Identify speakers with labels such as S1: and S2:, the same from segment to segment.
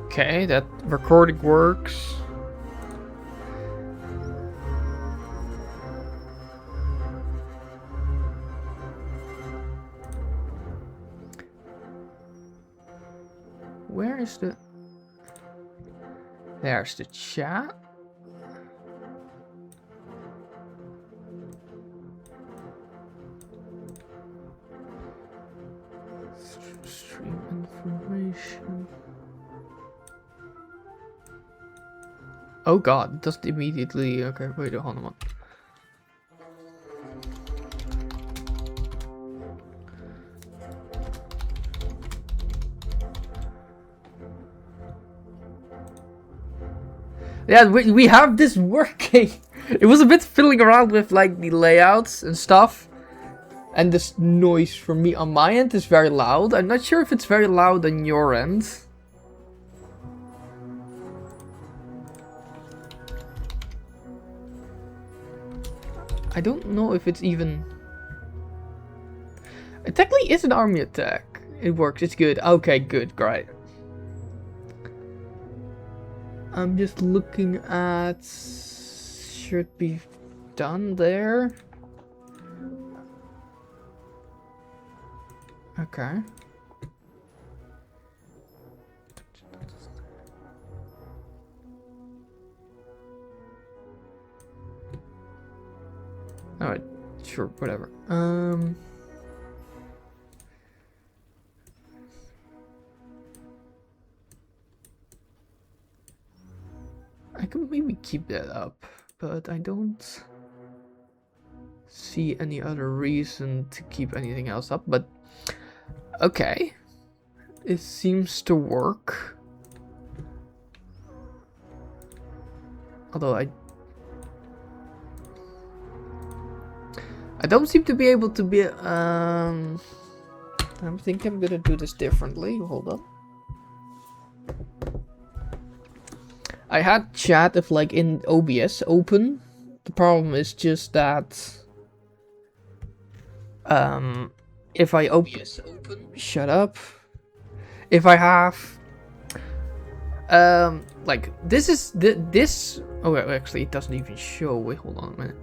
S1: Okay, that recording works. Where is the... There's the chat. Stream information. Oh god, it doesn't immediately... Okay, wait, hold on. Yeah, we have this working. It was a bit fiddling around with like the layouts and stuff. And this noise from me on my end is very loud. I'm not sure if it's very loud on your end. I don't know if it's even... It technically is an army attack. It works, it's good. Okay, good, great. I'm just looking at... Should be done there. Okay. Alright, sure, whatever. I could maybe keep that up, but I don't see any other reason to keep anything else up, but okay. It seems to work. Although I don't seem to be able to be I think I'm gonna do this differently. Hold on. I had chat if like in OBS open. The problem is just that if I OBS open, shut up. If I have like this is this oh actually it doesn't even show. Wait, hold on a minute.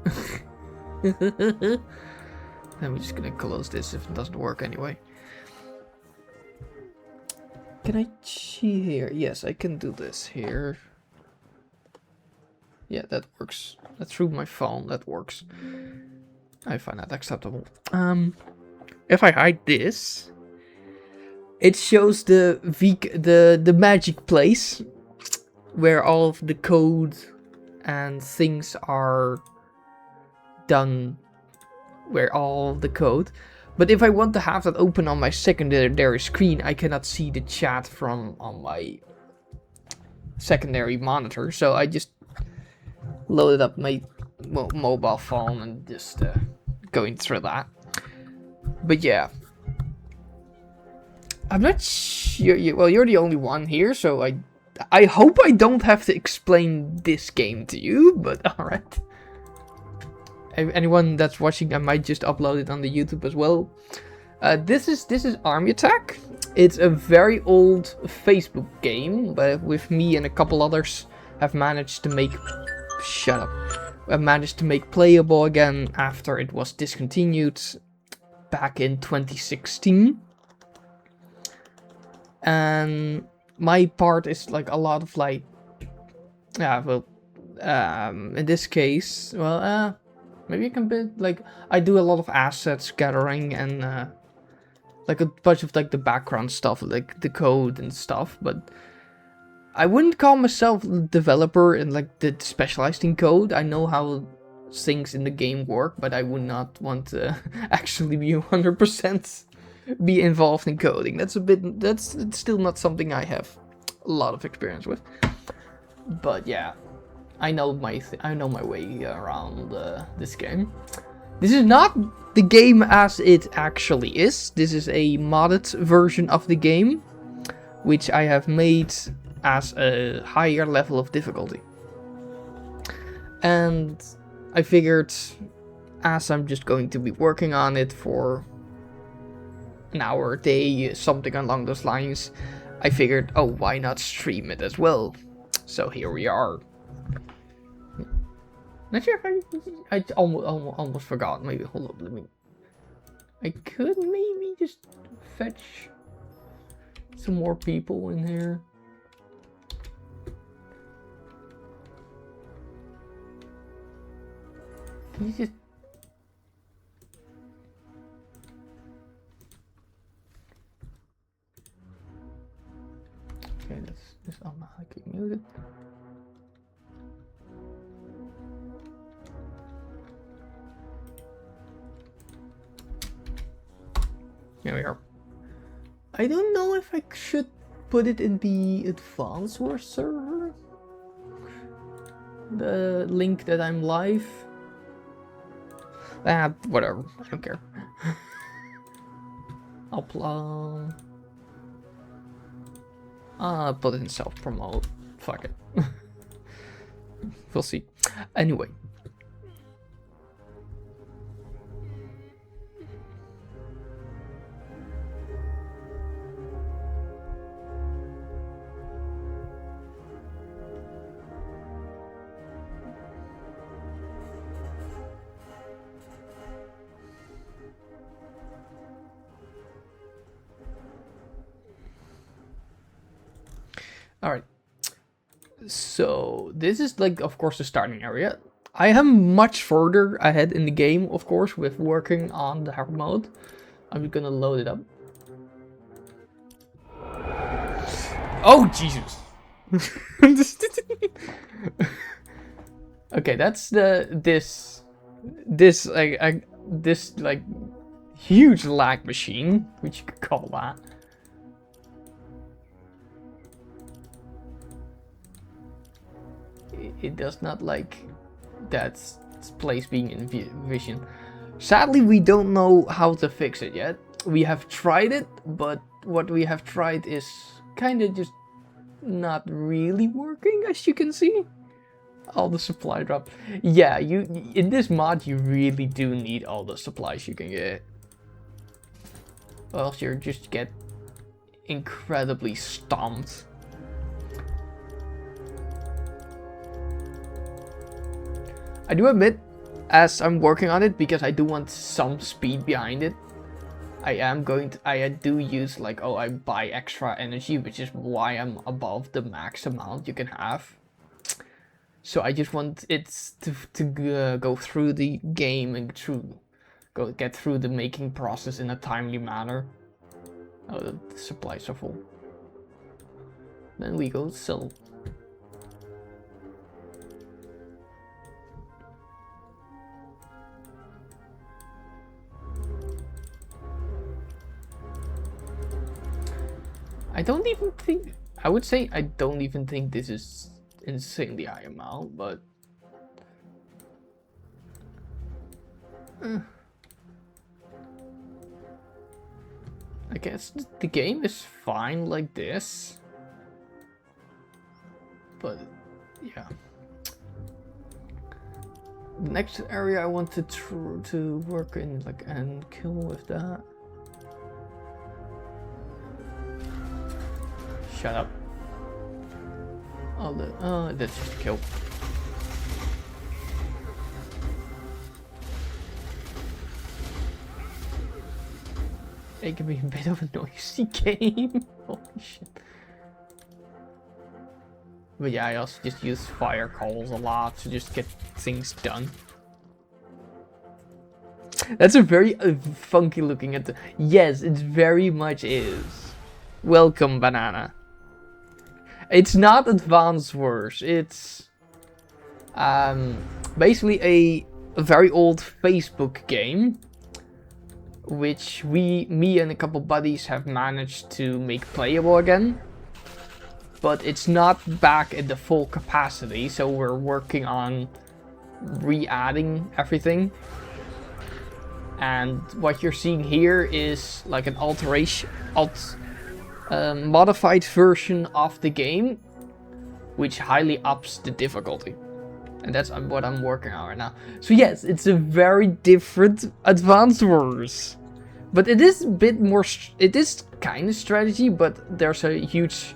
S1: Then we're just gonna close this if it doesn't work anyway. Can I see here? Yes, I can do this here. Yeah, that works. That's through my phone. That works. I find that acceptable. If I hide this, it shows the magic place where all of the code and things are done. Where all the code. But if I want to have that open on my secondary screen, I cannot see the chat from on my secondary monitor. So I just loaded up my mobile phone and just going through that. But yeah, I'm not sure. Well, you're the only one here, so I hope I don't have to explain this game to you. But all right. Anyone that's watching, I might just upload it on the YouTube as well. This is Army Attack. It's a very old Facebook game, but with me and a couple others have managed to make. Shut up. I managed to make playable again after it was discontinued back in 2016. And my part is like a lot of like, yeah, well, in this case, well, maybe I can build like I do a lot of assets gathering and like a bunch of like the background stuff, like the code and stuff, but. I wouldn't call myself a developer and like the specialized in code. I know how things in the game work, but I would not want to actually be 100% be involved in coding. That's it's still not something I have a lot of experience with. But yeah, I know my way around this game. This is not the game as it actually is. This is a modded version of the game, which I have made as a higher level of difficulty. And I figured, as I'm just going to be working on it for an hour a day, something along those lines, I figured, oh, why not stream it as well? So here we are. Not sure if I almost forgot. Maybe, hold up, let me... I could maybe just fetch some more people in here. Can you just... Okay, that's just automatically muted. Here we are. I don't know if I should put it in the advanced source server. The link that I'm live. Whatever. I don't care. I'll put it in self-promote. Fuck it. We'll see. Anyway. Alright, so this is like, of course, the starting area. I am much further ahead in the game, of course, with working on the hard mode. I'm just gonna load it up. Oh, Jesus! Okay, that's this like huge lag machine, which you could call that. It does not like that place being in vision. Sadly, we don't know how to fix it yet. We have tried it, but what we have tried is kind of just not really working, as you can see. All the supply drop. Yeah, in this mod you really do need all the supplies you can get. Or else you just get incredibly stomped. I do admit, as I'm working on it, because I do want some speed behind it, I do use like, oh, I buy extra energy, which is why I'm above the max amount you can have. So I just want it to go through the game and get through the making process in a timely manner. Oh, the supplies are full. Then we go sell. I would say I don't even think this is insanely high amount, but I guess the game is fine like this, but yeah. The next area I want to work in, like, and kill with that. Shut up. Oh, that's just a kill. It can be a bit of a noisy game. Holy shit. But yeah, I also just use fire calls a lot to just get things done. That's a very funky looking at the... Yes, it very much is. Welcome, banana. It's not Advanced Wars. It's basically a very old Facebook game, which me and a couple buddies have managed to make playable again. But it's not back at the full capacity, so we're working on re-adding everything. And what you're seeing here is like an modified version of the game, which highly ups the difficulty. And that's what I'm working on right now. So yes, it's a very different Advanced Wars. But it is a bit more, it is kind of strategy, but there's a huge,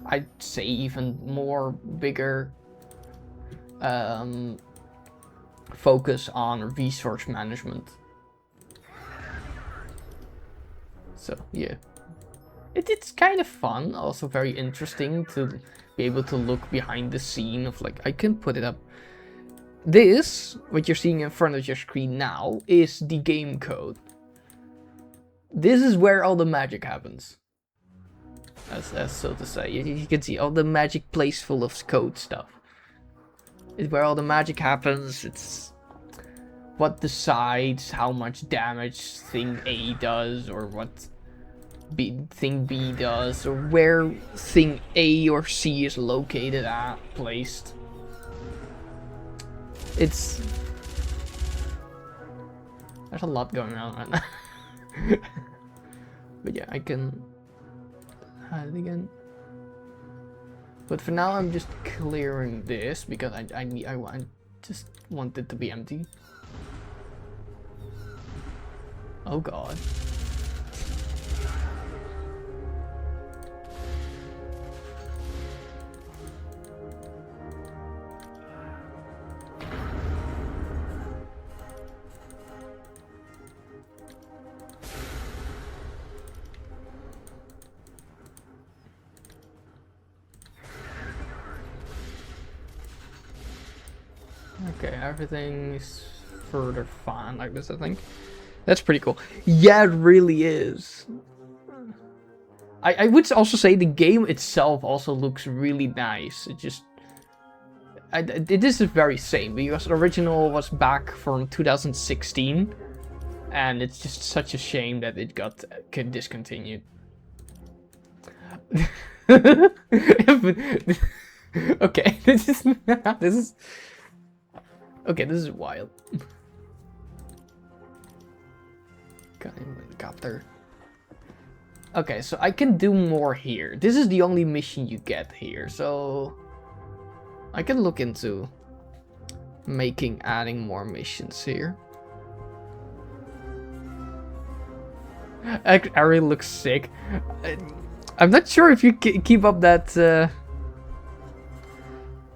S1: I'd say even more bigger focus on resource management. So yeah, it's kind of fun, also very interesting to be able to look behind the scene of like, I can put it up. This, what you're seeing in front of your screen now, is the game code. This is where all the magic happens. As so to say. You can see all the magic place full of code stuff. It's where all the magic happens. It's what decides how much damage thing A does, or what thing B does, or where thing A or C is located at, placed. There's a lot going on right now. But yeah, I can hide it again. But for now, I'm just clearing this because I just want it to be empty. Oh god. Okay, everything is further fine like this, I think. That's pretty cool. Yeah, it really is. I would also say the game itself also looks really nice. It just... this is very same, because the original was back from 2016. And it's just such a shame that it got discontinued. Okay, this is... Okay, this is wild. Got there. Okay, so I can do more here. This is the only mission you get here, so I can look into adding more missions here. Ari looks sick. I'm not sure if you keep up that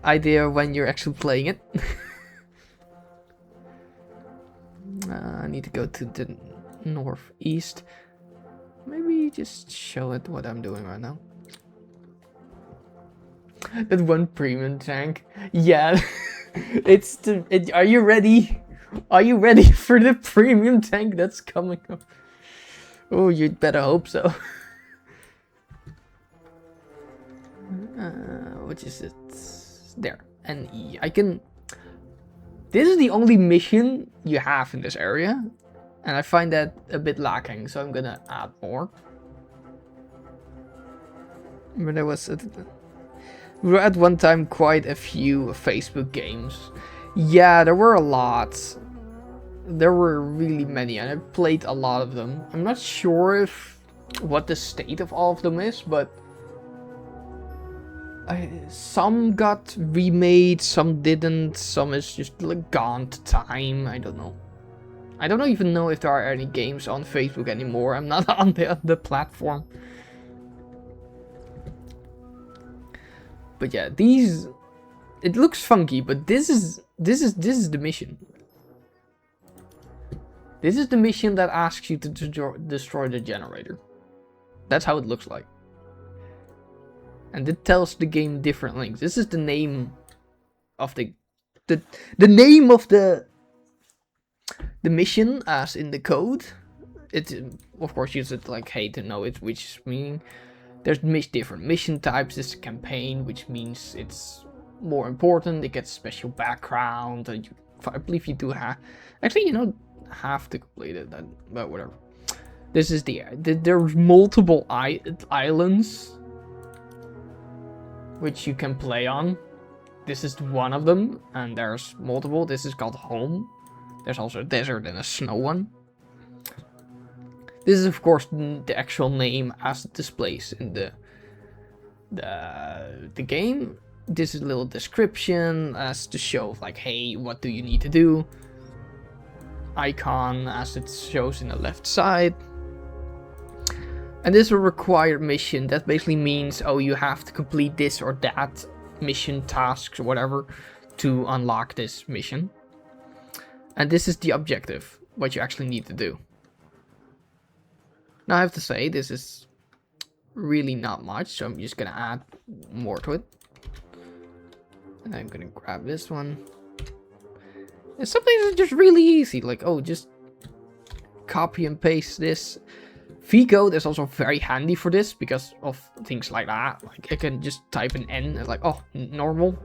S1: idea when you're actually playing it. I need to go to the northeast. Maybe just show it what I'm doing right now. That one premium tank. Yeah. Are you ready? Are you ready for the premium tank that's coming up? Oh, you'd better hope so. Which is it? There. NE. I can... This is the only mission you have in this area, and I find that a bit lacking, so I'm gonna add more. But there was... We were at one time quite a few Facebook games. Yeah, there were a lot. There were really many, and I played a lot of them. I'm not sure what the state of all of them is, but... some got remade, some didn't, some is just like gone to time. I don't know. I don't even know if there are any games on Facebook anymore. I'm not on the platform. But yeah, these... It looks funky, but this is the mission. This is the mission that asks you to destroy the generator. That's how it looks like. And it tells the game different links. This is the name of the name of the mission as in the code. It of course uses like hey to know it, which meaning there's different mission types. This is a campaign, which means it's more important. It gets special background. And I believe you do have. Actually, you don't have to complete it, but whatever. This is there's multiple islands which you can play on. This is one of them, and there's multiple. This is called Home. There's also a desert and a snow one. This is of course the actual name as it displays in the game. This is a little description as to show like, hey, what do you need to do? icon as it shows in the left side. And this will require mission. That basically means, oh, you have to complete this or that mission, tasks, or whatever, to unlock this mission. And this is the objective, what you actually need to do. Now I have to say, this is really not much, so I'm just gonna add more to it. And I'm gonna grab this one. And some things are just really easy, like, oh, just copy and paste this. VCode is also very handy for this because of things like that. Like I can just type an N and like, oh, normal.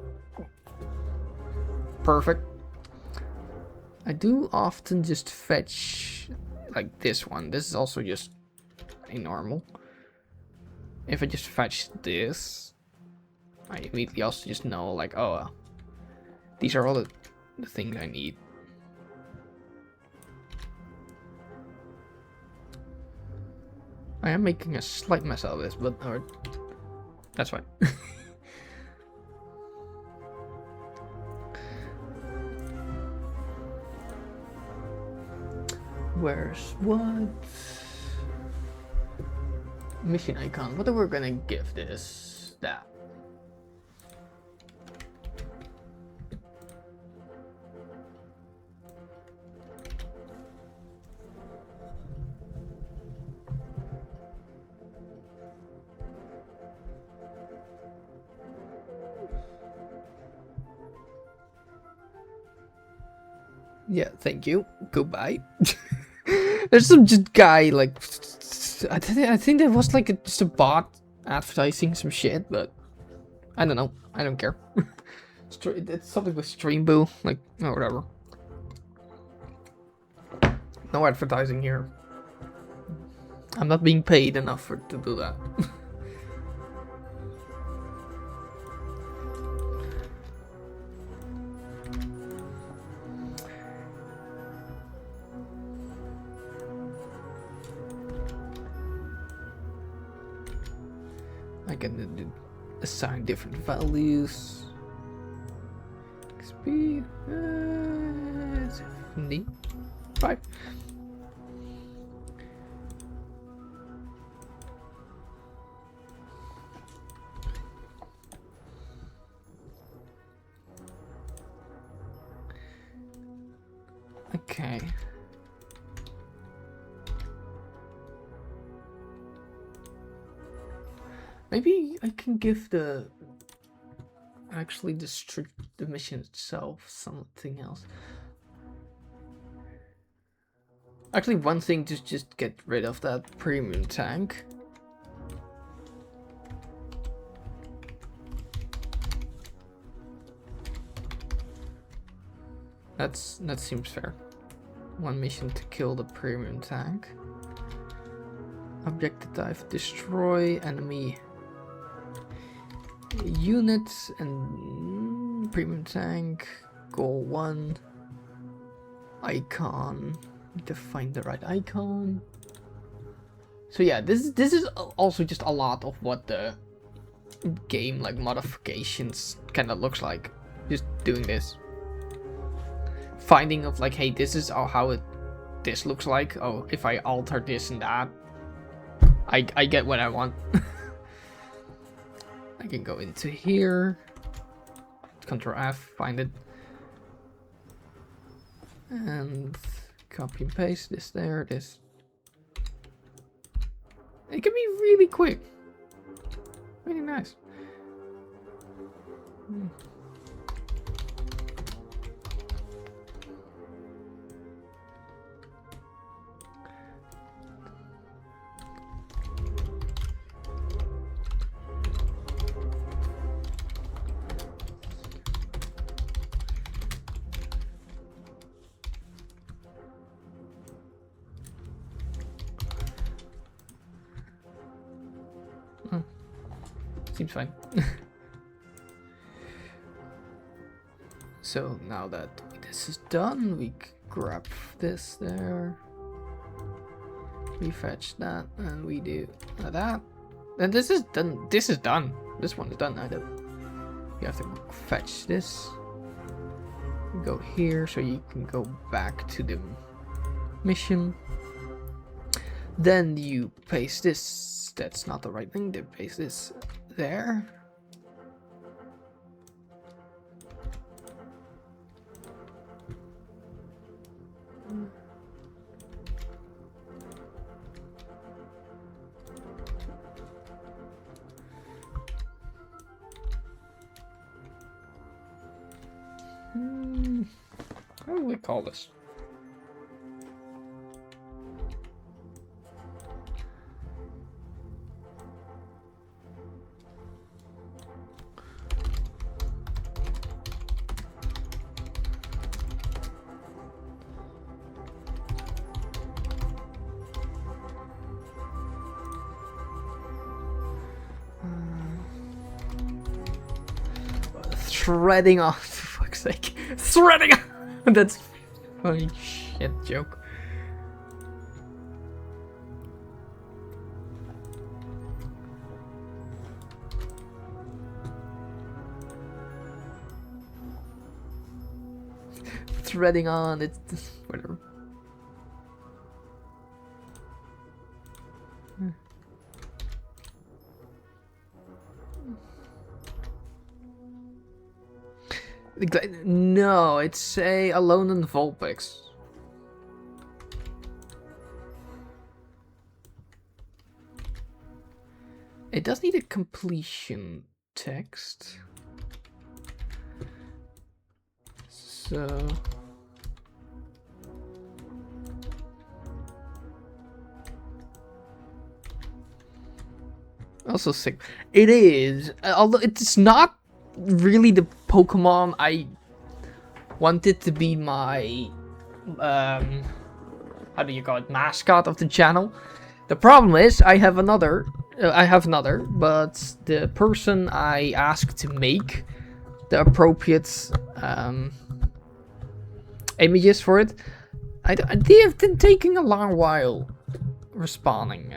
S1: Perfect. I do often just fetch like this one. This is also just a normal. If I just fetch this, I immediately also just know like, oh, these are all the things I need. I am making a slight mess out of this, but that's fine. Where's what? Mission icon. What are we gonna give this? That. Yeah, thank you. Goodbye. There's some just guy like I think there was like just a bot advertising some shit, but I don't know. I don't care. It's something with Streamboo, like or whatever. No advertising here. I'm not being paid enough to do that. I can assign different values. XP 75. Okay. Maybe I can give the mission itself something else. Actually, one thing to just get rid of that premium tank. That seems fair. One mission to kill the premium tank. Objective type: destroy enemy units and premium tank. Goal 1. Icon. Need to find the right icon. So yeah, this is also just a lot of what the game like modifications kind of looks like. Just doing this. Finding of like, hey, this is how this looks like. Oh, if I alter this and that, I get what I want. I can go into here, Ctrl F, find it, and copy and paste this there, this. It can be really quick, really nice. Seems fine. So now that this is done, we grab this there. We fetch that and we do that. And this is done. This is done. This one is done. I don't. You have to fetch this. Go here so you can go back to the mission. Then you paste this. That's not the right thing. Then paste this there. How do we call this? Threading on, for fuck's sake. Threading on! That's funny shit joke. Threading on, it's whatever. No, it's a Alone in Vulpix. It does need a completion text. So also sick. It is, although it's not really the Pokemon I wanted to be my how do you call it, mascot of the channel. The problem is I have another, but the person I asked to make the appropriate images for it, they have been taking a long while responding.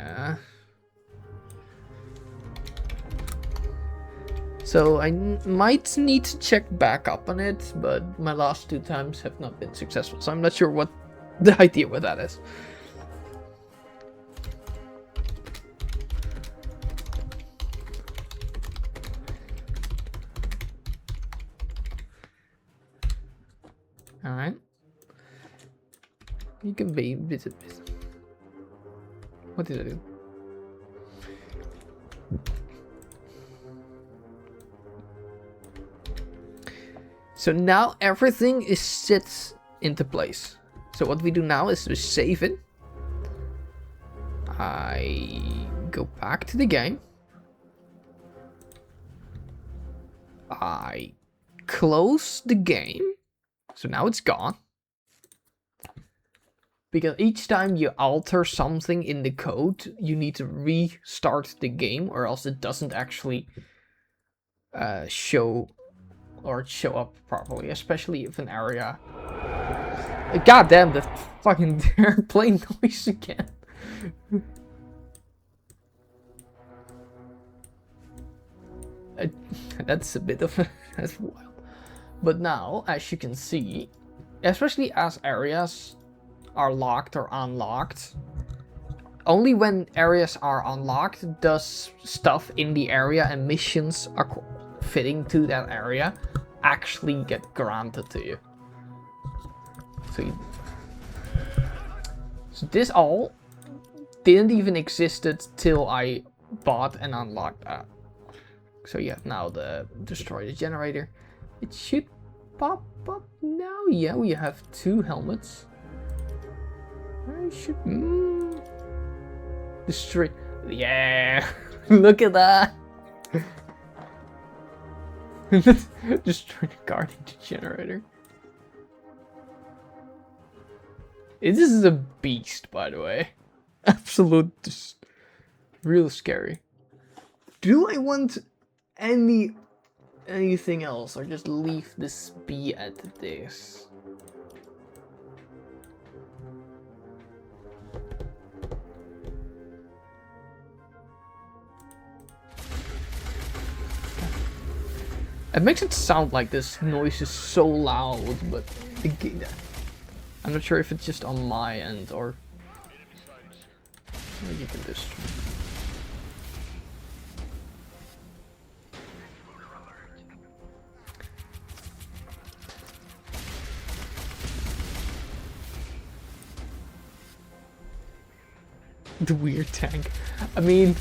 S1: So I might need to check back up on it, but my last 2 times have not been successful, so I'm not sure what the idea with that is. Alright. You can be visit. What did I do? So now everything is set into place. So what we do now is we save it. I go back to the game. I close the game. So now it's gone. Because each time you alter something in the code, you need to restart the game, or else it doesn't actually show up properly, especially if an area. God damn, the fucking airplane noise again. That's a bit of that's wild. But now, as you can see, especially as areas are locked or unlocked, only when areas are unlocked does stuff in the area and missions are fitting to that area actually get granted to you. So this all didn't even existed till I bought and unlocked that. So you have now the destroy the generator. It should pop up now. Yeah, we have 2 helmets. I should destroy. Yeah, look at that. Destroy the guardian generator. This is a beast, by the way. Absolute, just real scary. Do I want anything else, or just leave this be at this? It makes it sound like this noise is so loud, but I'm not sure if it's just on my end or you can just. The weird tank. I mean,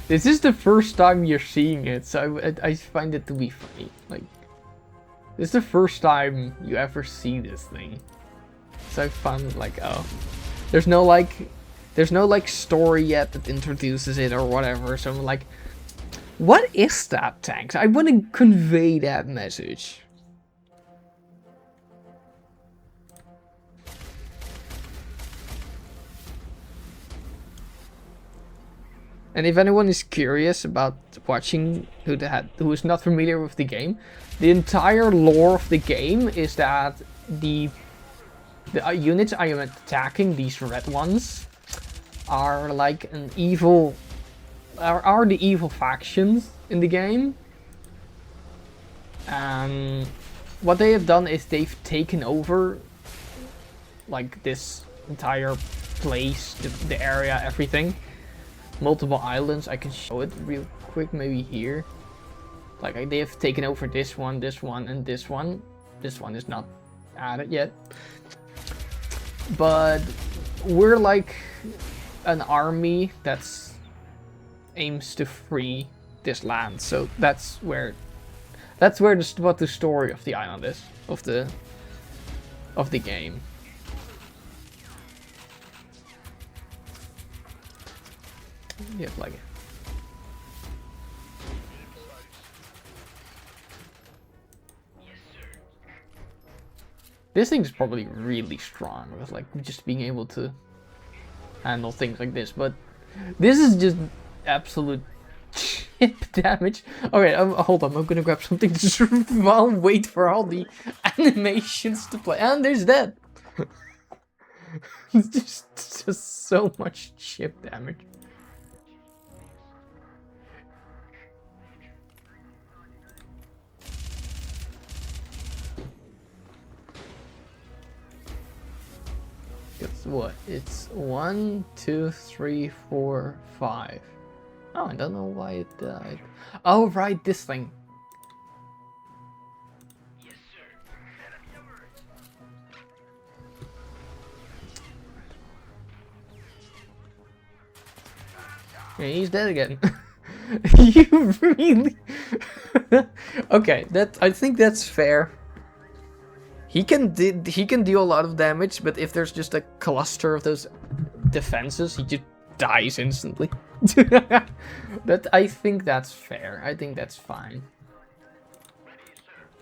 S1: this is the first time you're seeing it, so I find it to be funny. Like, this is the first time you ever see this thing. So I found like, oh, there's no like story yet that introduces it or whatever. So I'm like, what is that tank? I want to convey that message. And if anyone is curious about watching who is not familiar with the game, the entire lore of the game is that the units I am attacking, these red ones, are like an evil, are the evil factions in the game. And what they have done is they've taken over like this entire place, the area, everything. Multiple islands. I can show it real quick, maybe here. Like they have taken over this one, and this one. This one is not added yet. But we're like an army that's aims to free this land. So that's what the story of the island is, of the game. Yeah, like it. This thing's probably really strong with like just being able to handle things like this, but this is just absolute chip damage. Okay, hold on, I'm gonna grab something while wait for all the animations to play. And there's that. It's just so much chip damage. It's what? It's 1, 2, 3, 4, 5. Oh, I don't know why it died. Oh, right, this thing. Yes, sir. Yeah, he's dead again. You really? Okay, I think that's fair. He can deal a lot of damage, but if there's just a cluster of those defenses, he just dies instantly. But I think that's fair. I think that's fine.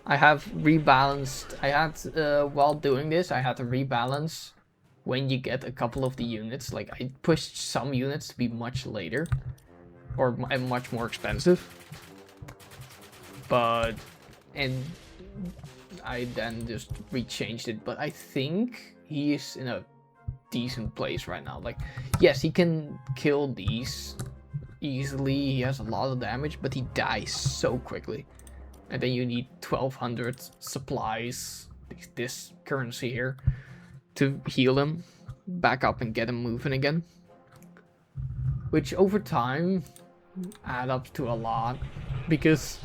S1: I have rebalanced. I had while doing this, I had to rebalance when you get a couple of the units. Like I pushed some units to be much later or much more expensive. But I then just rechanged it, but I think he is in a decent place right now. Like, yes, he can kill these easily. He has a lot of damage, but he dies so quickly. And then you need 1200 supplies, this currency here, to heal him back up and get him moving again. Which over time add up to a lot, because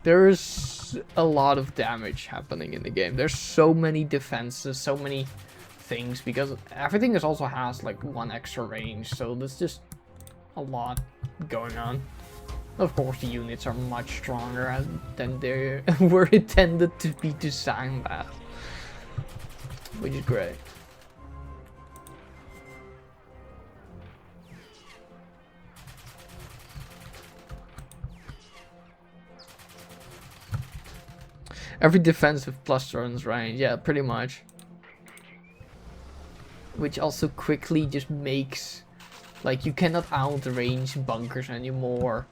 S1: there's a lot of damage happening in the game. There's so many defenses, so many things, because everything also has like 1 extra range, so there's just a lot going on. Of course, the units are much stronger than they were intended to be designed as, which is great. Every defensive plus runs range, yeah, pretty much. Which also quickly just makes, like, you cannot outrange bunkers anymore.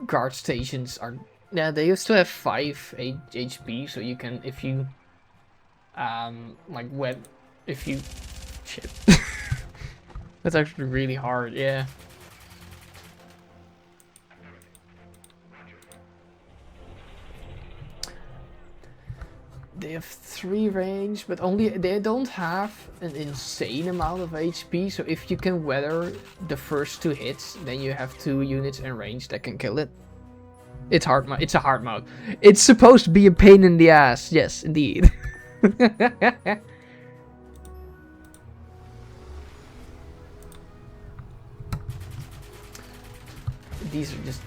S1: Guard stations are, yeah, they used to have 5 HP, so you can, if you, shit. That's actually really hard, yeah. They have 3 range, but only they don't have an insane amount of HP. So if you can weather the first 2 hits, then you have 2 units in range that can kill it. It's hard mode. It's a hard mode. It's supposed to be a pain in the ass. Yes, indeed. These are just...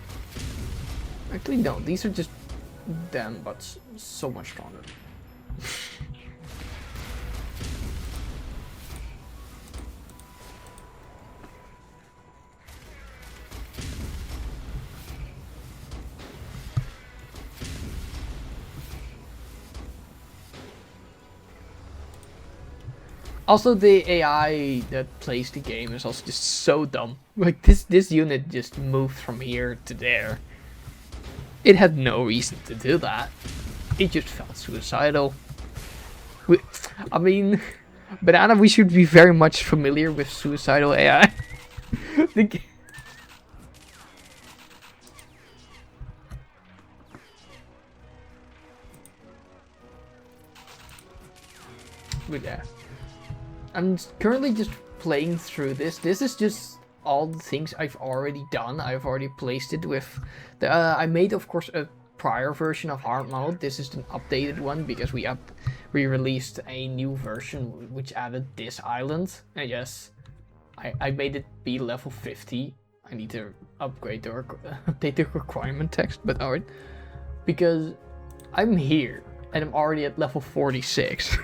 S1: Actually, no. These are just them, but so much stronger. Also, the AI that plays the game is also just so dumb. Like, this unit just moved from here to there. It had no reason to do that. It just felt suicidal. I mean, Banana, we should be very much familiar with suicidal AI. But yeah. I'm currently just playing through this. This is just all the things I've already done. I've already placed it with the, I made, of course, a prior version of hard mode. This is an updated one because we released a new version which added this island. And yes, I made it be level 50. I need to upgrade the update the requirement text, but alright. Because I'm here and I'm already at level 46.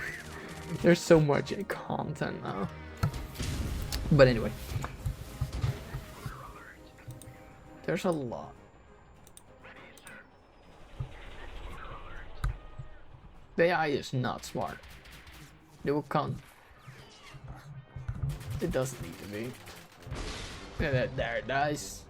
S1: There's so much content now. But anyway. There's a lot. The AI is not smart. They will come. It doesn't need to be. Yeah, there it dies.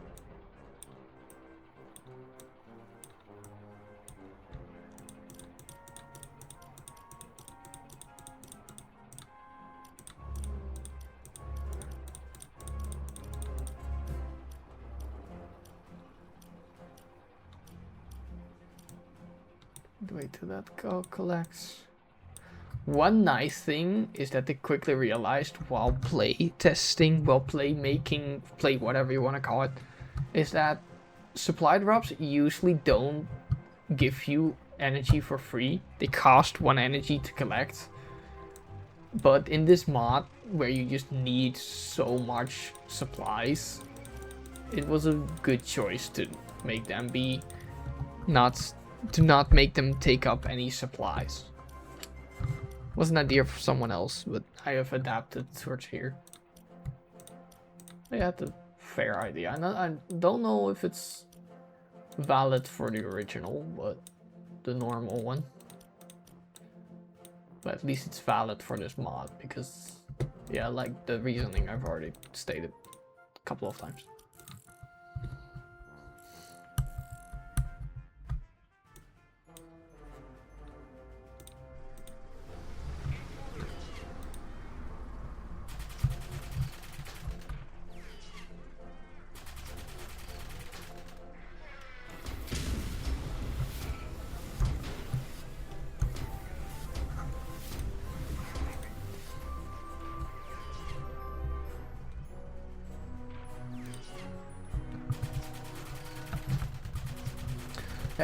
S1: Wait till that collects. One nice thing is that they quickly realized while play testing, while play whatever you want to call it, is that supply drops usually don't give you energy for free. They cost 1 energy to collect. But in this mod, where you just need so much supplies, it was a good choice to make them be not make them take up any supplies. Was an idea for someone else, but I have adapted towards here. They had a fair idea. I don't know if it's valid for the original, but the normal one. But at least it's valid for this mod, because yeah, like the reasoning I've already stated a couple of times.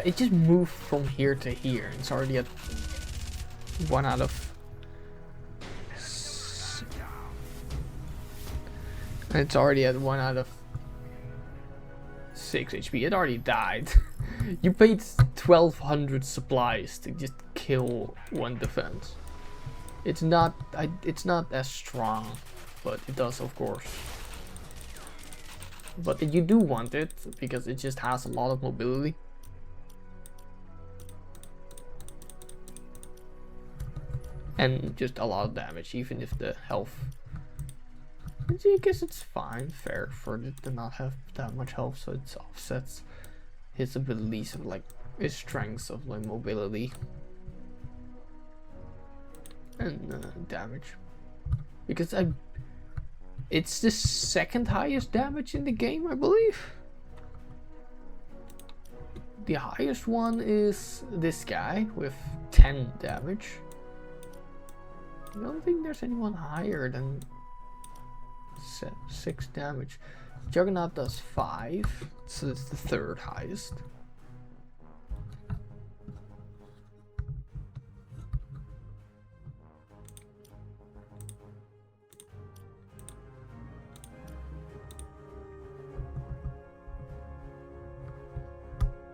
S1: It just moved from here to here. It's already at 1 out of... It's already at 1 out of 6 HP. It already died. You paid 1200 supplies to just kill 1 defense. It's not as strong, but it does, of course. But you do want it because it just has a lot of mobility. And just a lot of damage, even if the health... I guess it's fine, fair for it to not have that much health, so it offsets his abilities of like his strengths of like mobility and damage. Because it's the 2nd highest damage in the game, I believe. the highest one is this guy with 10 damage. I don't think there's anyone higher than 6 damage. Juggernaut does 5, so it's the 3rd highest.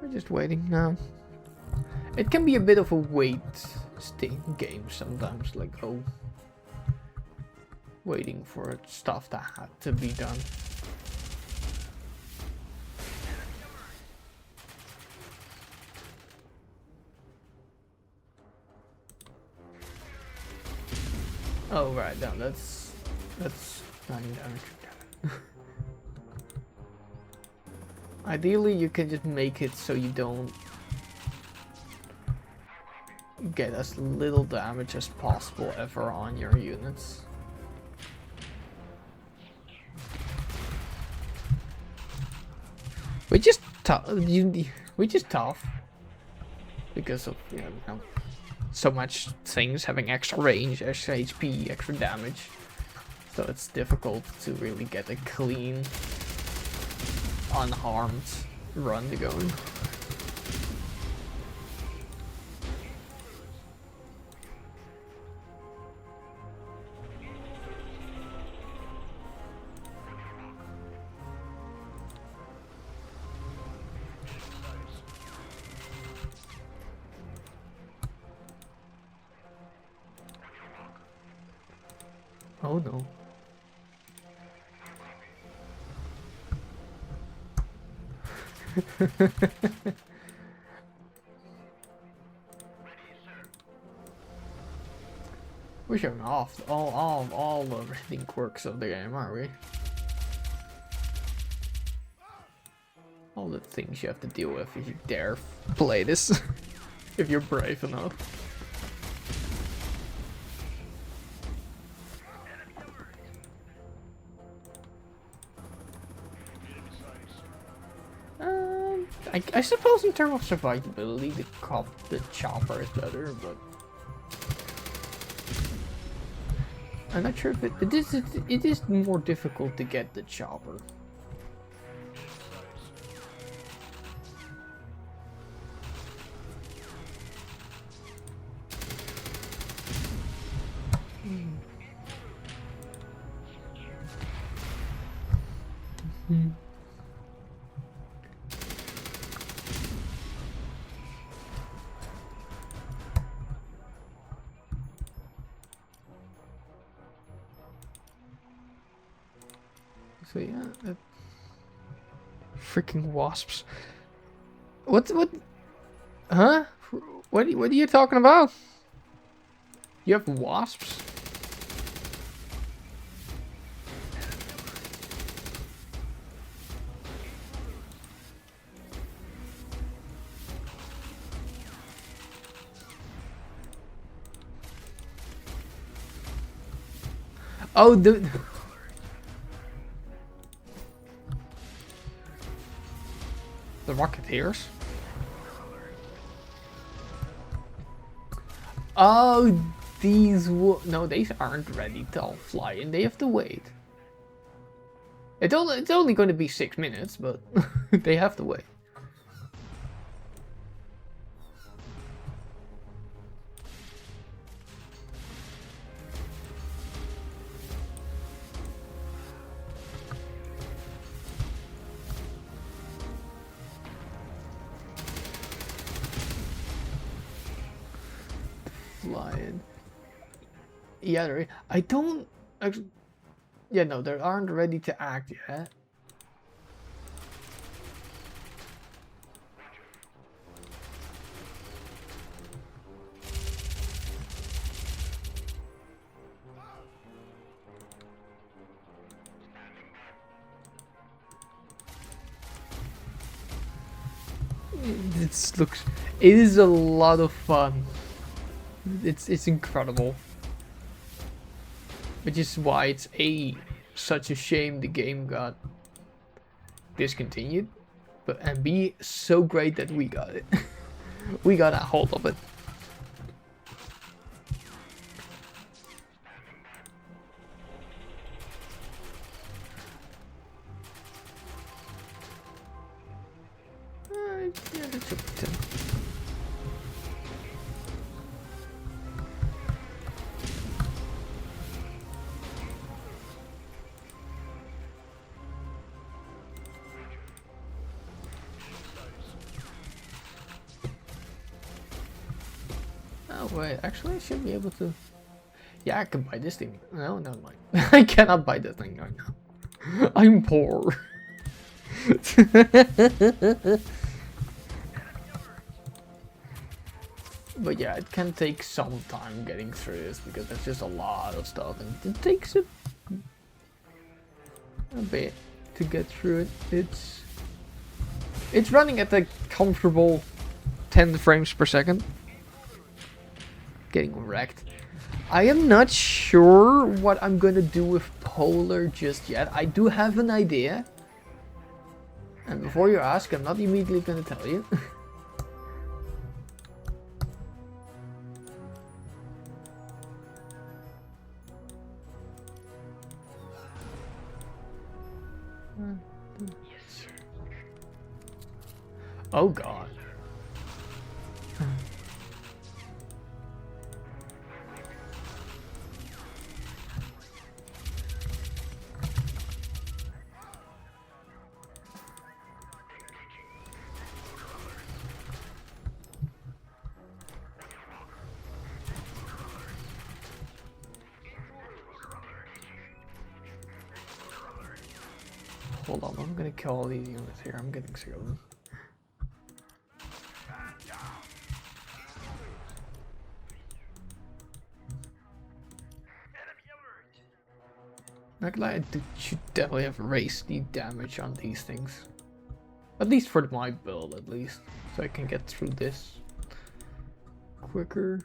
S1: We're just waiting now. It can be a bit of a wait game sometimes, like, oh, waiting for stuff that had to be done. Oh right, now that's 9 damage. Ideally, you can just make it so you don't get as little damage as possible ever on your units. Which is tough. Which is tough because of so much things having extra range, extra HP, extra damage. So it's difficult to really get a clean, unharmed run to going. Oh no. We're showing off all the everything quirks of the game, aren't we? All the things you have to deal with if you dare play this. If you're brave enough. I suppose in terms of survivability, the chopper is better, but I'm not sure if it is more difficult to get the chopper. So yeah, freaking wasps. What? Huh? What are you talking about? You have wasps? Oh, the Rocketeers? Oh, no, these aren't ready to all fly in. They have to wait. It's only going to be 6 minutes, but they have to wait. Flying. Yeah, I don't actually. Yeah, no, they aren't ready to act yet. It is a lot of fun. It's incredible. Which is why it's such a shame the game got discontinued. but and be so great that we got it. We got a hold of it. Yeah, that should be 10. Oh wait, actually I should be able to. Yeah, I can buy this thing. No, never mind. I cannot buy this thing right now. I'm poor. But yeah, it can take some time getting through this because there's just a lot of stuff and it takes a bit to get through it. It's running at a comfortable 10 frames per second. Getting wrecked. I am not sure what I'm gonna do with Polar just yet. I do have an idea. And before you ask, I'm not immediately gonna tell you. Oh god. Hold on, I'm gonna kill all these units here. I'm getting sick of them. Not gonna lie, I should definitely have raised the damage on these things. At least for my build, at least. So I can get through this quicker.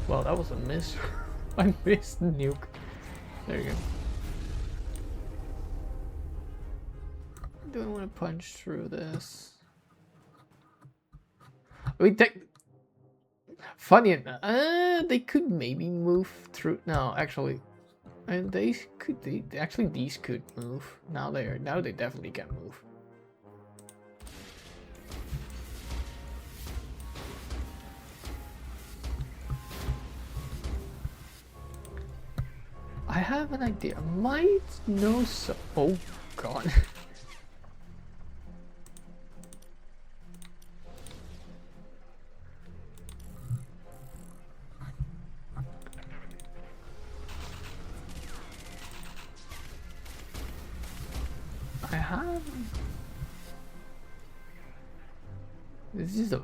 S1: Well, that was a miss. I missed the nuke. There you go. Do I want to punch through this? Wait, funny enough, they could maybe move through. No, actually, and these could move. Now they definitely can move. I have an idea. Might know so. Oh god. I have. This is a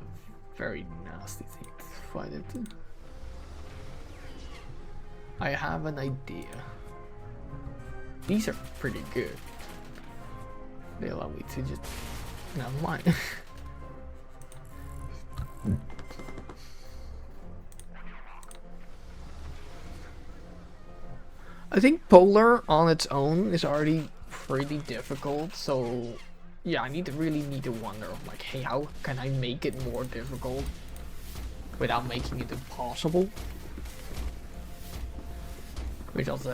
S1: very nasty thing to fight into. I have an idea. These are pretty good. They allow me to just... Never mind. I think Polar on its own is already pretty difficult, so yeah, I really need to wonder, like, hey, how can I make it more difficult without making it impossible? Which is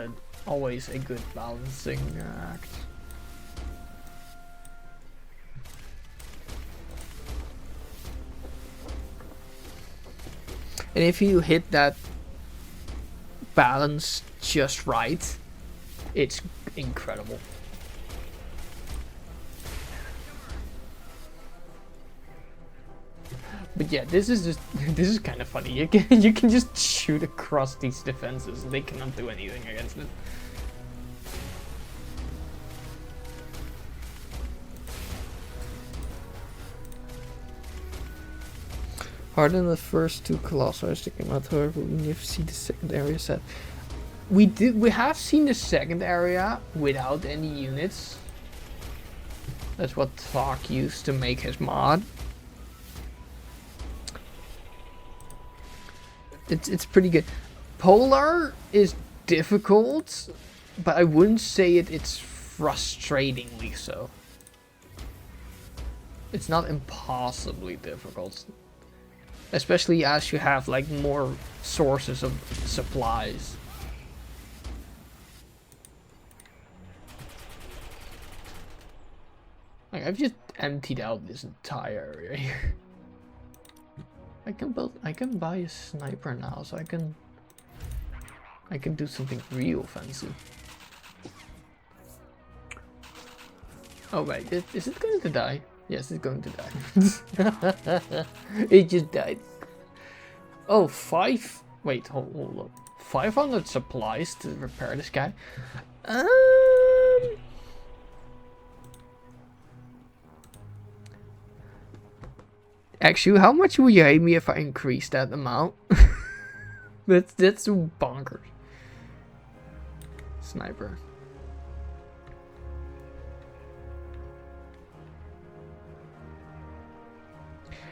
S1: always a good balancing act. And if you hit that balance just right, it's incredible. But yeah, this is just this is kind of funny. You can just shoot across these defenses and they cannot do anything against it. Harder than the first two Colossi that came out, however, we never see the second area set. We have seen the second area without any units. That's what Thok used to make his mod. It's pretty good. Polar is difficult, but I wouldn't say it's frustratingly so. It's not impossibly difficult. Especially as you have like more sources of supplies. Like I've just emptied out this entire area here. I can buy a sniper now, so I can do something real fancy. Oh wait, is it going to die? Yes, it's going to die. It just died. Oh, wait, hold up. 500 supplies to repair this guy. Actually, how much would you hate me if I increased that amount? that's bonkers. Sniper.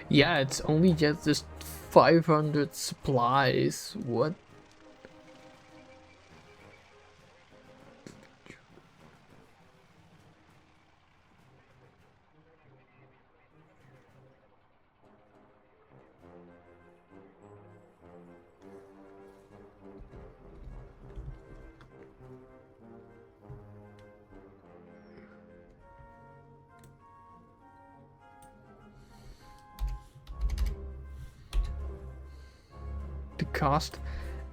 S1: Yeah, it's only just 500 supplies. What?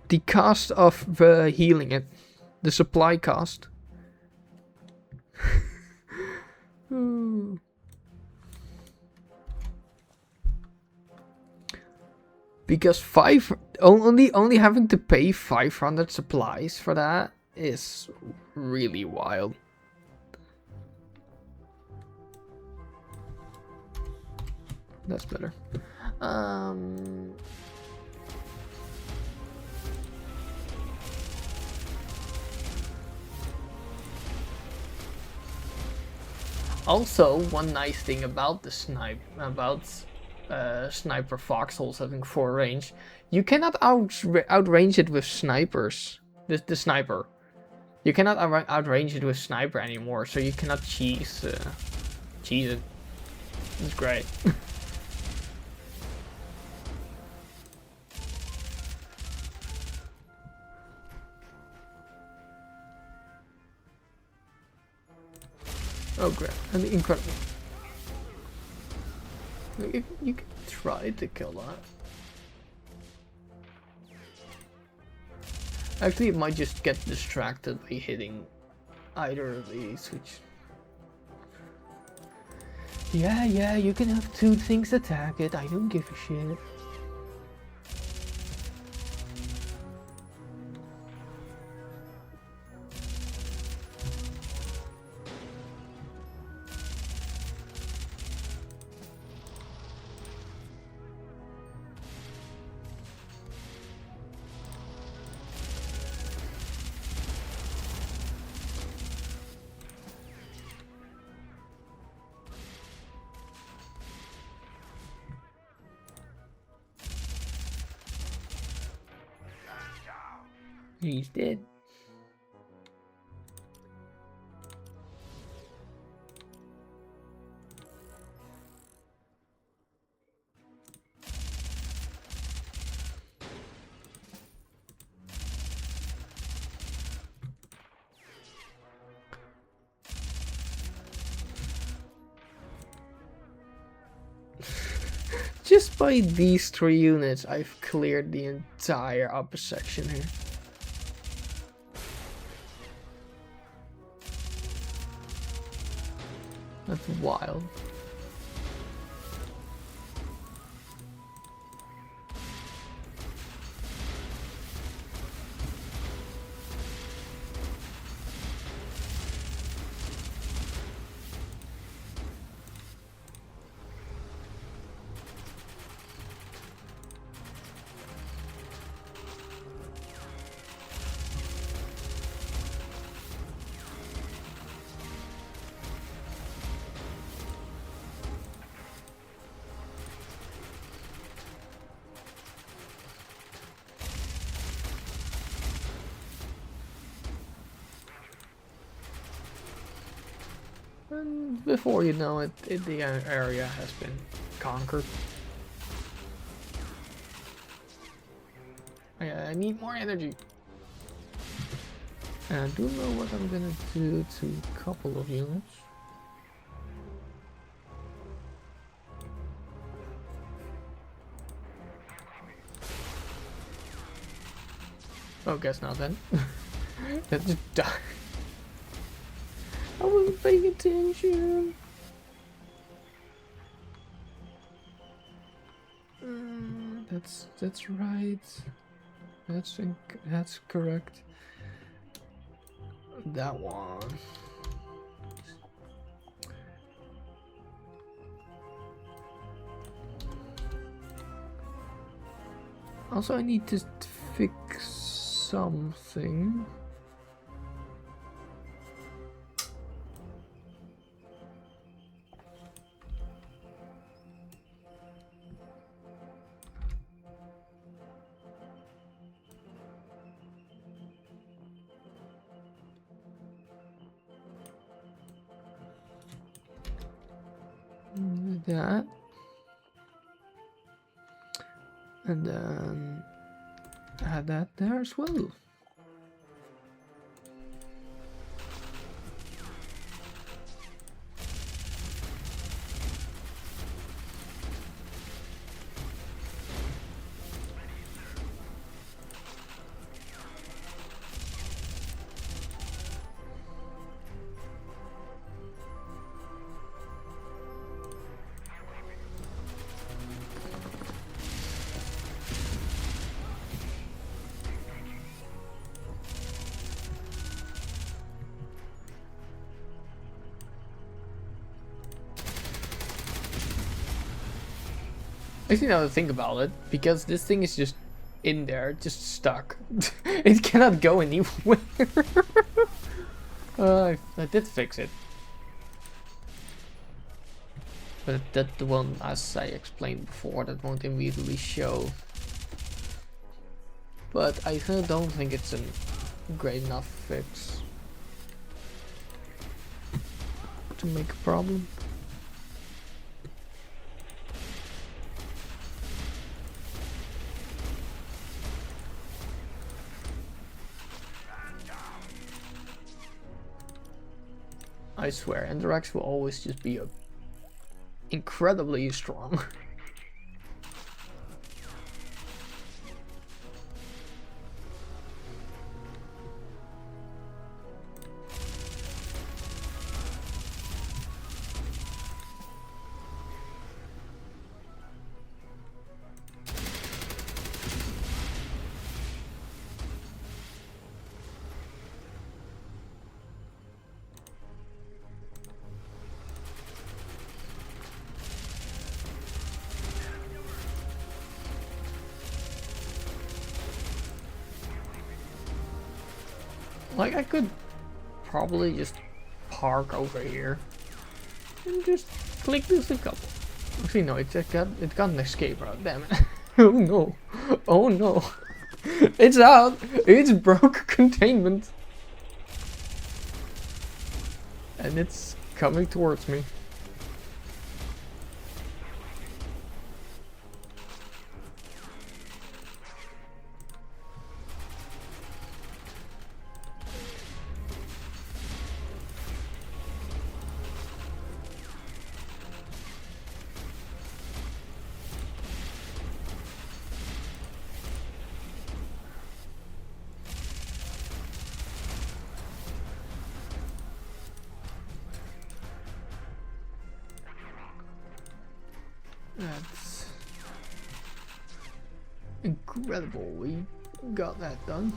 S1: The cost of healing it, the supply cost. Because only having to pay 500 supplies for that is really wild. That's better. Also, one nice thing about the sniper foxholes having 4 range, you cannot outrange it with snipers. The sniper, you cannot outrange it with sniper anymore, so you cannot cheese it. It's great. Oh great, and incredible. You can try to kill that. Actually, it might just get distracted by hitting either of these, which... Yeah, you can have 2 things attack it, I don't give a shit. He's dead. Just by these 3 units, I've cleared the entire upper section here. That's wild. And before you know it, the area has been conquered. I need more energy. And I do know what I'm gonna do to a couple of units. Oh, guess not then. Let's just die. I wasn't paying attention. That's right. That's correct. That one. Also, I need to fix something. That. And then add that there as well. Actually, now to think about it, because this thing is just in there, just stuck. It cannot go anywhere. I did fix it. But that the one, as I explained before, that won't immediately show. But I still don't think it's a great enough fix to make a problem. I swear, Endorax will always just be incredibly strong. Like, I could probably just park over here and just click this a couple. Actually, no, it got an escape route. Damn it! Oh no! Oh no! It's out! It's broke containment, and it's coming towards me. That's incredible. We got that done.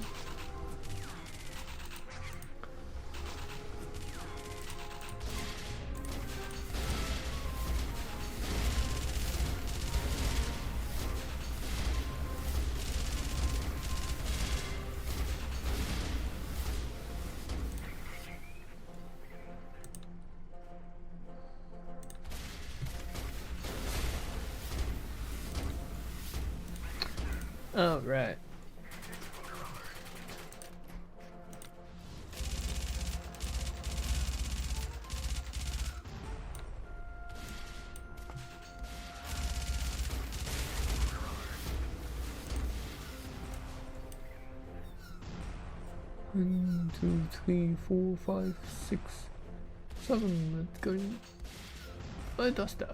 S1: Oh, right. 1, 2, 3, 4, 5, 6, 7. Let's go. Oh, it does die.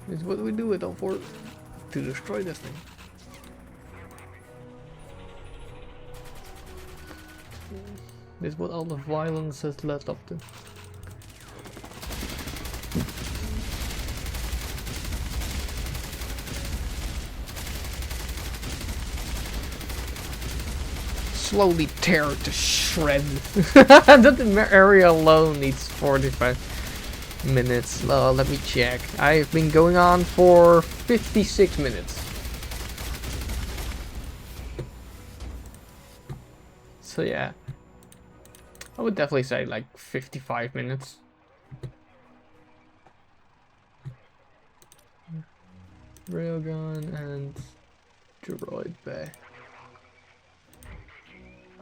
S1: This is what we do it all for, to destroy this thing. This is what all the violence has led up to. Slowly tear it to shreds. That area alone needs 45 minutes. Let me check. I've been going on for 56 minutes. So yeah, I would definitely say like 55 minutes. Railgun and droid bay.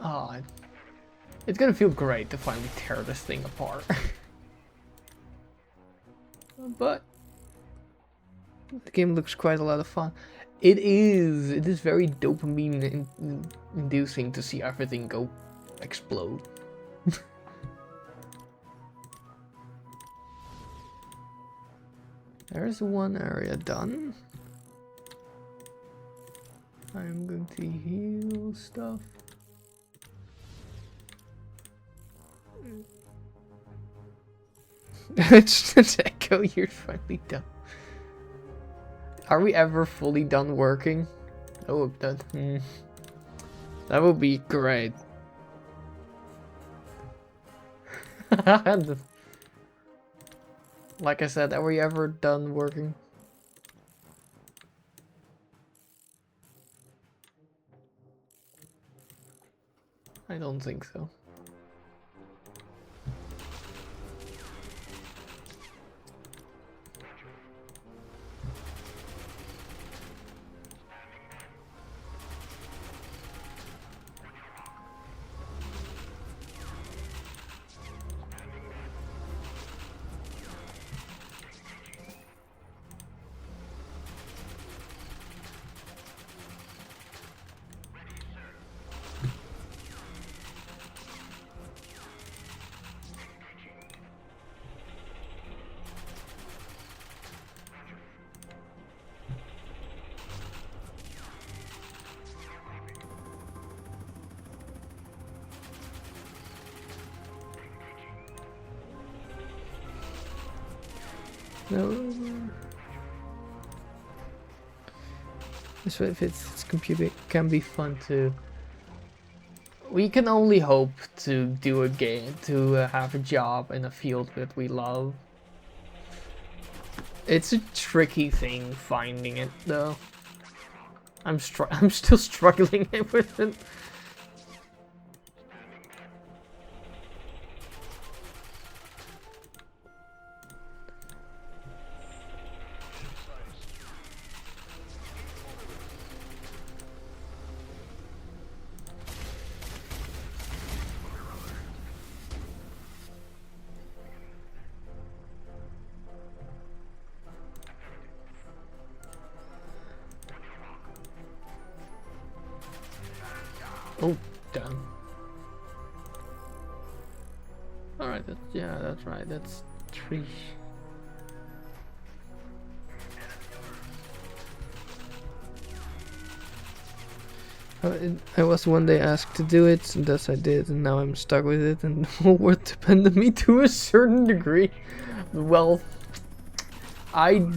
S1: Ah, oh, it's gonna feel great to finally tear this thing apart. But the game looks quite a lot of fun. It is very dopamine inducing to see everything go explode. There's one area done. I'm going to heal stuff. It's just Echo, you're finally done. Are we ever fully done working? Oh, that would be great. Like I said, are we ever done working? I don't think so. No. This way, if it's computer, it can be fun too. We can only hope to do a game, to have a job in a field that we love. It's a tricky thing finding it though. I'm still struggling with it. Oh, damn. Alright, yeah, that's right, that's 3. I was one day asked to do it, and thus I did, and now I'm stuck with it, and the whole world depended on me to a certain degree. Well, I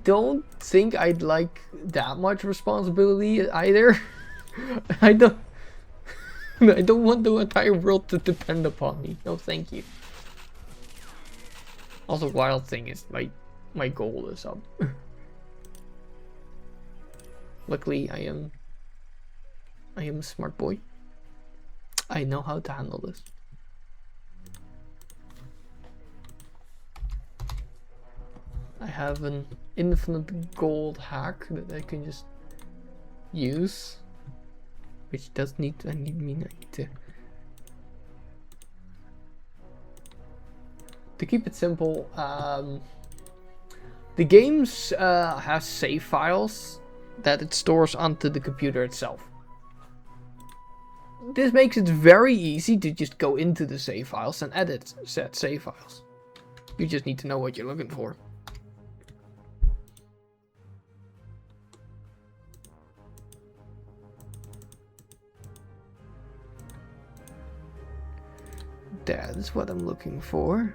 S1: don't think I'd like that much responsibility either. I don't want the entire world to depend upon me. No, thank you. Also, Wild Thing is my goal is up. Luckily, I am a smart boy. I know how to handle this. I have an infinite gold hack that I can just use, which does need to, I need to to keep it simple, the games has save files that it stores onto the computer itself. This makes it very easy to just go into the save files and edit said save files. You just need to know what you're looking for. That is what I'm looking for.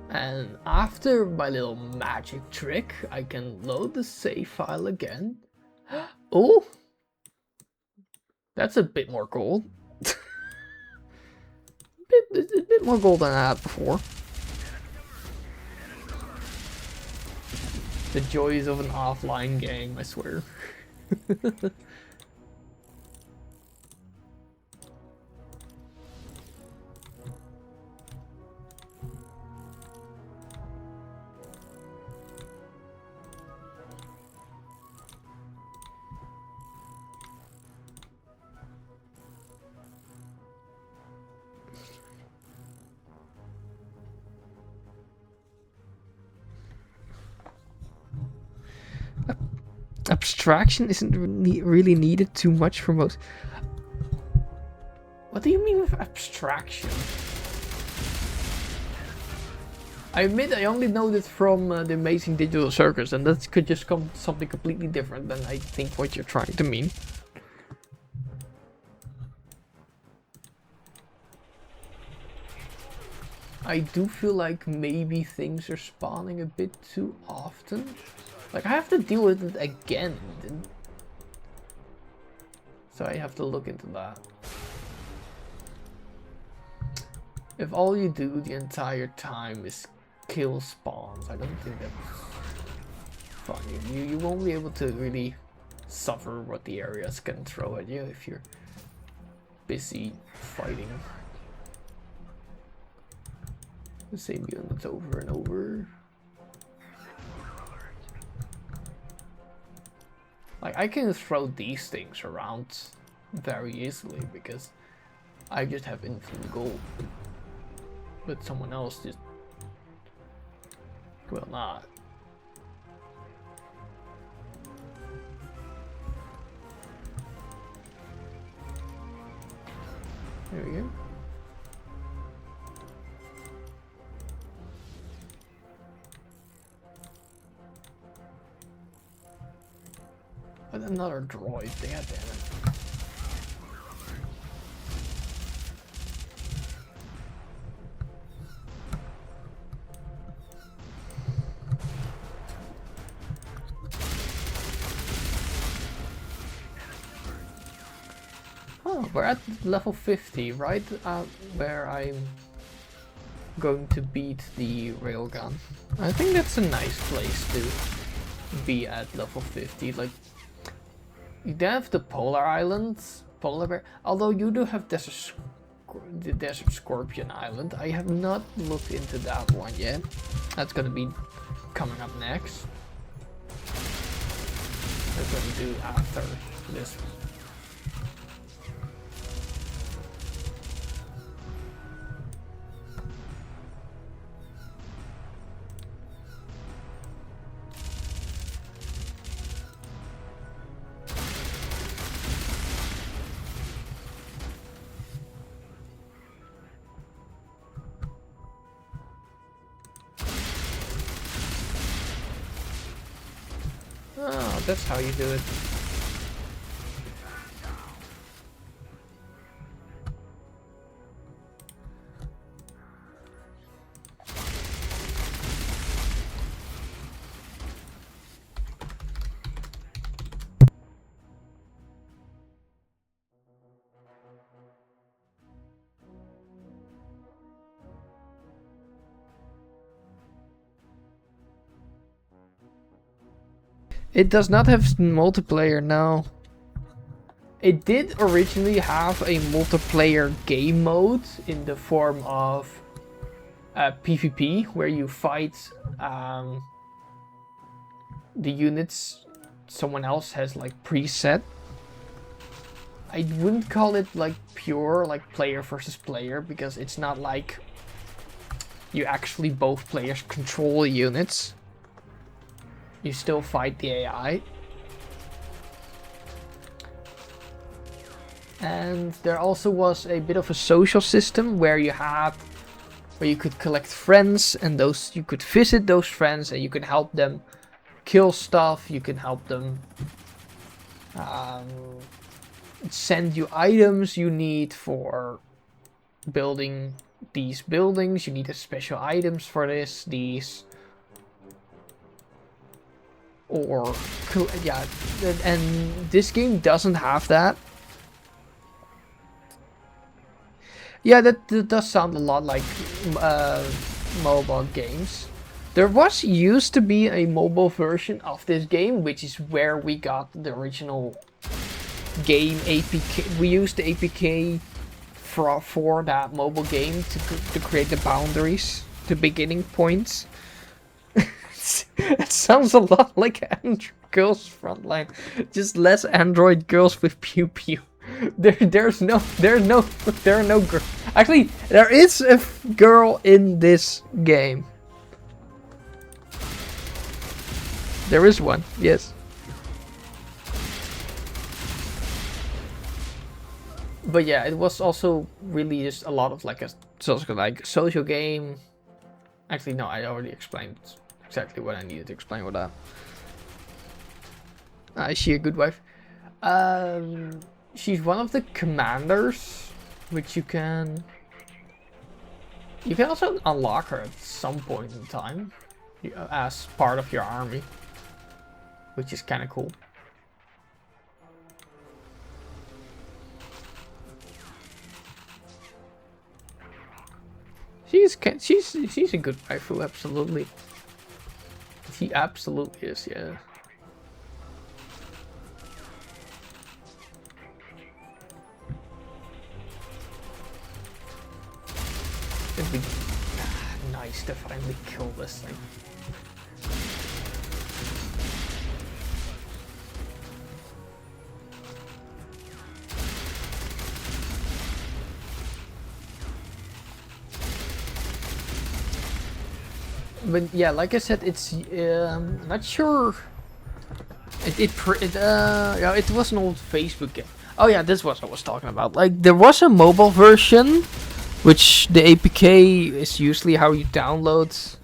S1: And after my little magic trick, I can load the save file again. Oh, that's a bit more gold. a bit more gold than I had before. The joys of an offline game, I swear. Abstraction isn't really needed too much for most. What do you mean with abstraction? I admit I only know this from the Amazing Digital Circus, and that could just come something completely different than I think what you're trying to mean. I do feel like maybe things are spawning a bit too often. Like, I have to deal with it again. So I have to look into that. If all you do the entire time is kill spawns, I don't think that's fun. You won't be able to really suffer what the areas can throw at you if you're busy fighting the same units over and over. Like, I can throw these things around very easily because I just have infinite gold. But someone else just will not. There we go. But another droid, damn it. Oh, we're at level 50, right where I'm going to beat the railgun. I think that's a nice place to be at level 50. Like, you don't have the polar islands, polar bear, although you do have the desert scorpion island. I have not looked into that one yet. That's gonna be coming up next. We're gonna do after this one. Oh, that's how you do it. It does not have multiplayer now. It did originally have a multiplayer game mode in the form of PvP, where you fight the units someone else has like preset. I wouldn't call it like pure like player versus player, because it's not like you actually both players control the units. You still fight the AI. And there also was a bit of a social system where you could collect friends, and those you could visit those friends and you could help them kill stuff. You can help them send you items you need for building these buildings. You need special items for these. Or, yeah, and this game doesn't have that. Yeah, that does sound a lot like mobile games. There used to be a mobile version of this game, which is where we got the original game APK. We used the APK for that mobile game to create the boundaries, the beginning points. It sounds a lot like Girls Frontline, just less Android girls with pew pew. There are no girls. Actually, there is a girl in this game. There is one, yes. But yeah, it was also really just a lot of like a social game. Actually, no, I already explained exactly what I needed to explain with that. Is she a good wife? She's one of the commanders, which you can also unlock her at some point in time as part of your army, which is kind of cool. She's a good waifu, absolutely. She absolutely is, yeah. It'd be nice to finally kill this thing. But yeah, like I said, it's not sure. Yeah, it was an old Facebook game. Oh yeah, this was what I was talking about. Like there was a mobile version, which the APK is usually how you download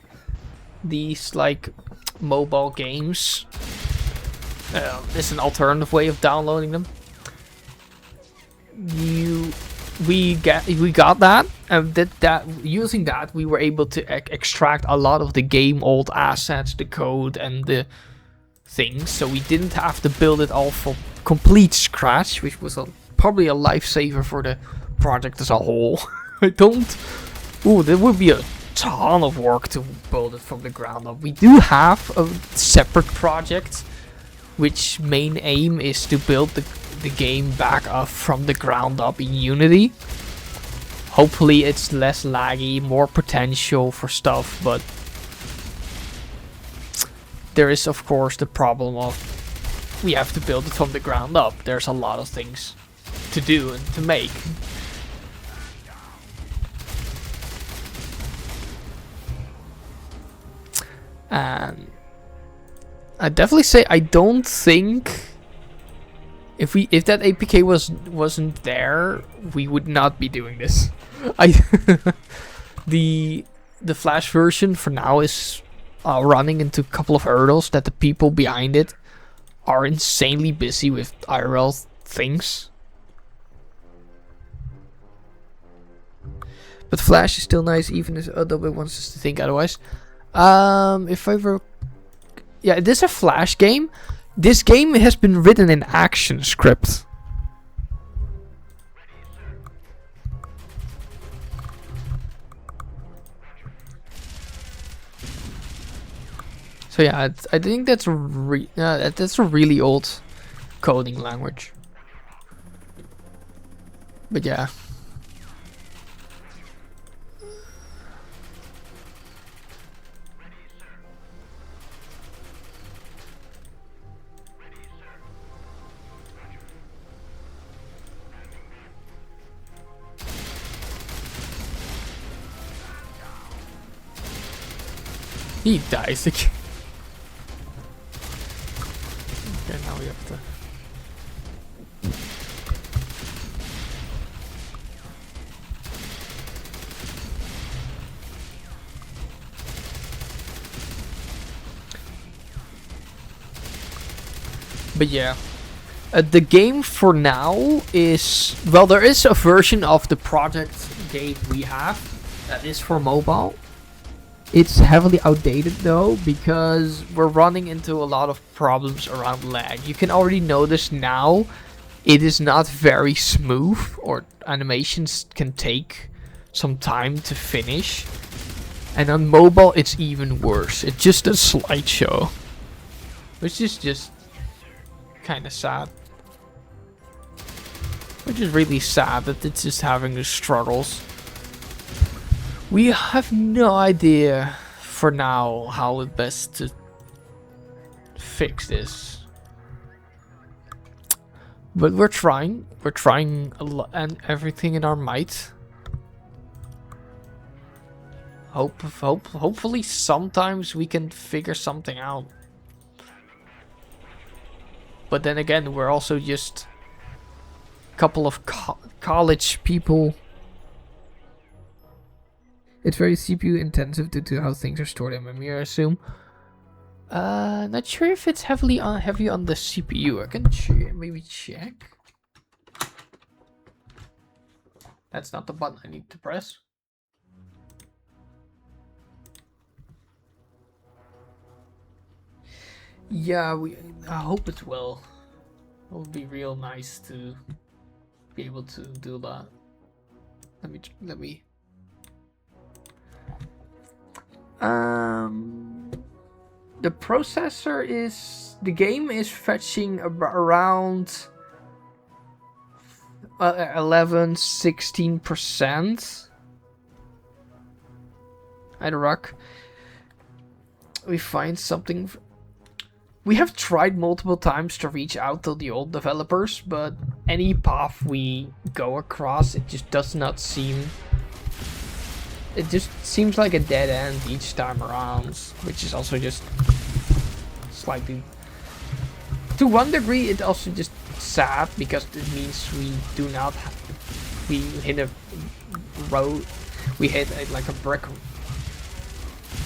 S1: these like mobile games. It's an alternative way of downloading them. We got that, and using that we were able to extract a lot of the game old assets, the code and the things, so we didn't have to build it all from complete scratch, which was probably a lifesaver for the project as a whole. There would be a ton of work to build it from the ground up. We do have a separate project which main aim is to build the game back up from the ground up in Unity. Hopefully it's less laggy, more potential for stuff, but there is of course the problem of we have to build it from the ground up. There's a lot of things to do and to make. And I definitely say I don't think if that APK wasn't there, we would not be doing this. The Flash version for now is running into a couple of hurdles that the people behind it are insanely busy with IRL things. But Flash is still nice, even if Adobe wants us to think otherwise. If I were... Yeah, this is a Flash game. This game has been written in ActionScript. So yeah, I think that's a really old coding language. But yeah. He dies again. Okay, now we have to... But yeah, the game for now is, well, there is a version of the project game we have that is for mobile. It's heavily outdated though, because we're running into a lot of problems around lag. You can already notice now it is not very smooth, or animations can take some time to finish. And on mobile it's even worse. It's just a slideshow, which is just kind of sad. Which is really sad that it's just having the struggles. We have no idea for now how it best to fix this. But we're trying. We're trying a lot and everything in our might. Hopefully sometimes we can figure something out. But then again, we're also just a couple of college people. It's very CPU intensive due to how things are stored in memory, I assume. Not sure if it's heavy on the CPU. I can maybe check. That's not the button I need to press. Yeah, I hope it will. It would be real nice to be able to do that. Let me. The processor is, the game is fetching around 16%. I'd rock. We find something. We have tried multiple times to reach out to the old developers, but any path we go across, it just does not seem... It just seems like a dead end each time around, which is also just slightly... To one degree, it also just sad, because it means we do not... We hit a road... We hit like a brick...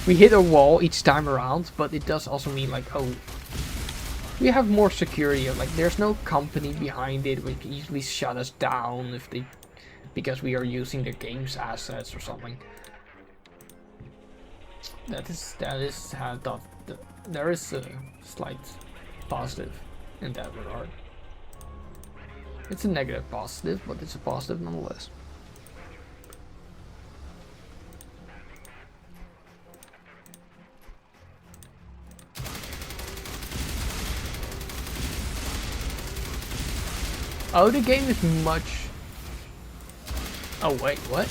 S1: We hit a wall each time around, but it does also mean like, oh... We have more security, like there's no company behind it which can easily shut us down if they, because we are using the game's assets or something. That is how there is a slight positive in that regard. It's a negative positive, but it's a positive nonetheless. Oh, the game is much... Oh, wait, what?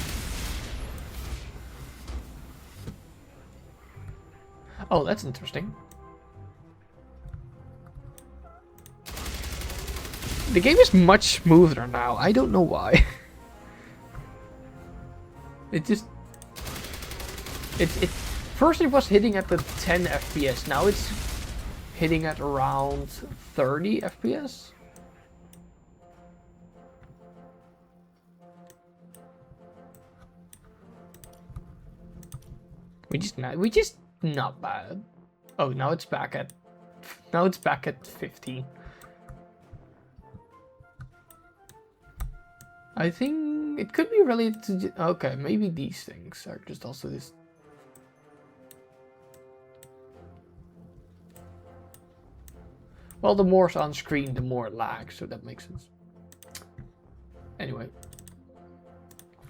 S1: Oh, that's interesting. The game is much smoother now. I don't know why. It just... First it was hitting at the 10 FPS. Now it's hitting at around 30 FPS. We just not bad. Oh, now it's back at 15. I think it could be related to, okay, maybe these things are just also this. Well, the more it's on screen, the more it lags, so that makes sense. Anyway,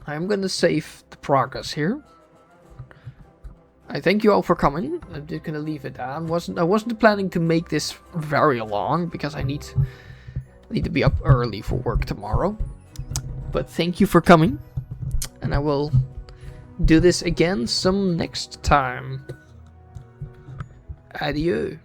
S1: I'm gonna save the progress here. I thank you all for coming. I'm just gonna leave it at that. I wasn't planning to make this very long because I need to be up early for work tomorrow. But thank you for coming, and I will do this again some next time. Adieu.